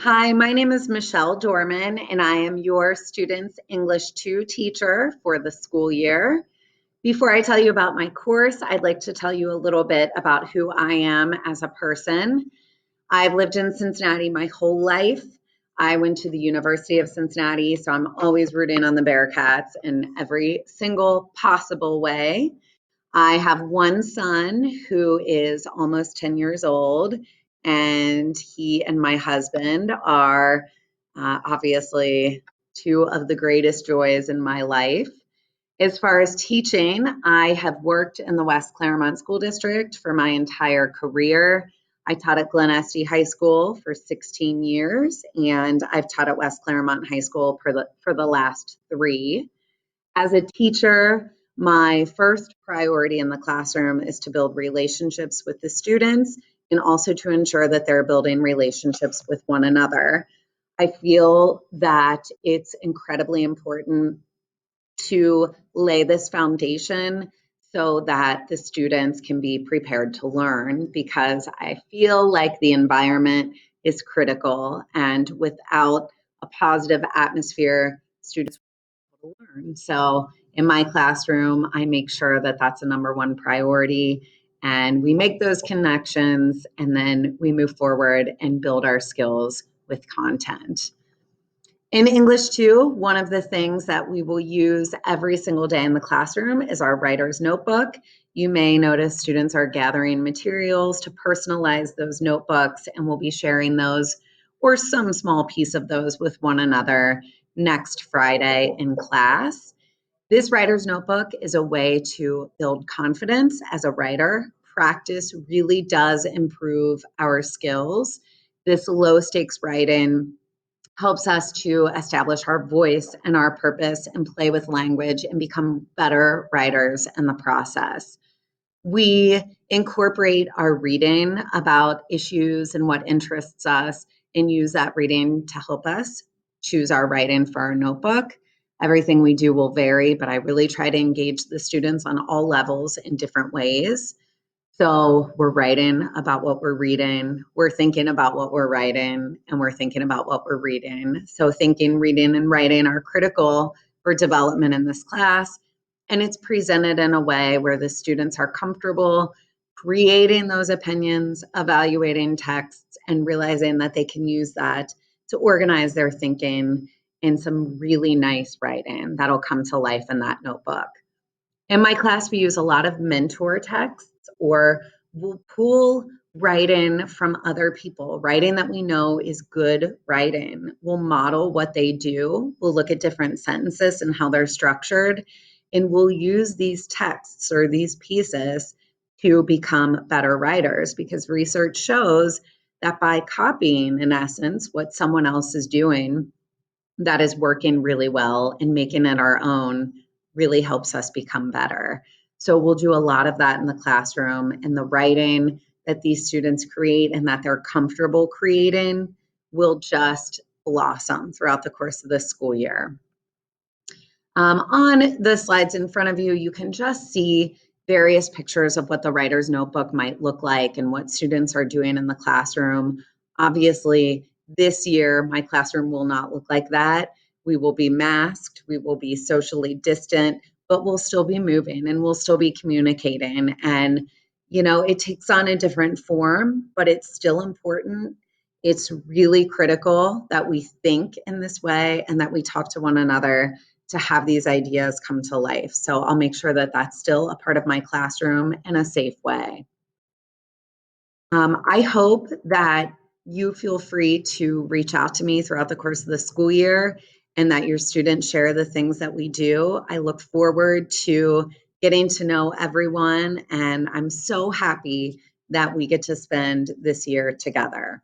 Hi, my name is Michelle Dorman, and I am your student's English 2 teacher for the school year. Before I tell you about my course, I'd like to tell you a little bit about who I am as a person. I've lived in Cincinnati my whole life. I went to the University of Cincinnati, so I'm always rooting on the Bearcats in every single possible way. I have one son who is almost 10 years old, and he and my husband are obviously two of the greatest joys in my life. As far as teaching, I have worked in the West Claremont School District for my entire career. I taught at Glen Estee High School for 16 years, and I've taught at West Claremont High School for the last 3. As a teacher, my first priority in the classroom is to build relationships with the students and also to ensure that they're building relationships with one another. I feel that it's incredibly important to lay this foundation so that the students can be prepared to learn, because I feel like the environment is critical, and without a positive atmosphere, students will learn. So in my classroom, I make sure that that's a number one priority, and we make those connections, and then we move forward and build our skills with content. In English 2, one of the things that we will use every single day in the classroom is our writer's notebook. You may notice students are gathering materials to personalize those notebooks, and we'll be sharing those or some small piece of those with one another next Friday in class. This writer's notebook is a way to build confidence as a writer. Practice really does improve our skills. This low stakes writing helps us to establish our voice and our purpose and play with language and become better writers in the process. We incorporate our reading about issues and what interests us and use that reading to help us choose our writing for our notebook. Everything we do will vary, but I really try to engage the students on all levels in different ways. So we're writing about what we're reading, we're thinking about what we're writing, and we're thinking about what we're reading. So thinking, reading, and writing are critical for development in this class. And it's presented in a way where the students are comfortable creating those opinions, evaluating texts, and realizing that they can use that to organize their thinking in some really nice writing that'll come to life in that notebook. In my class, we use a lot of mentor texts, or we'll pull writing from other people, writing that we know is good writing. We'll model what they do. We'll look at different sentences and how they're structured, and we'll use these texts or these pieces to become better writers, because research shows that by copying, in essence, what someone else is doing, that is working really well, and making it our own really helps us become better. So we'll do a lot of that in the classroom, and the writing that these students create and that they're comfortable creating will just blossom throughout the course of the school year. On the slides in front of you, you can just see various pictures of what the writer's notebook might look like and what students are doing in the classroom. Obviously, this year, my classroom will not look like that. We will be masked, we will be socially distant, but we'll still be moving and we'll still be communicating. And, it takes on a different form, but it's still important. It's really critical that we think in this way and that we talk to one another to have these ideas come to life. So I'll make sure that that's still a part of my classroom in a safe way. I hope that you feel free to reach out to me throughout the course of the school year, and that your students share the things that we do. I look forward to getting to know everyone, and I'm so happy that we get to spend this year together.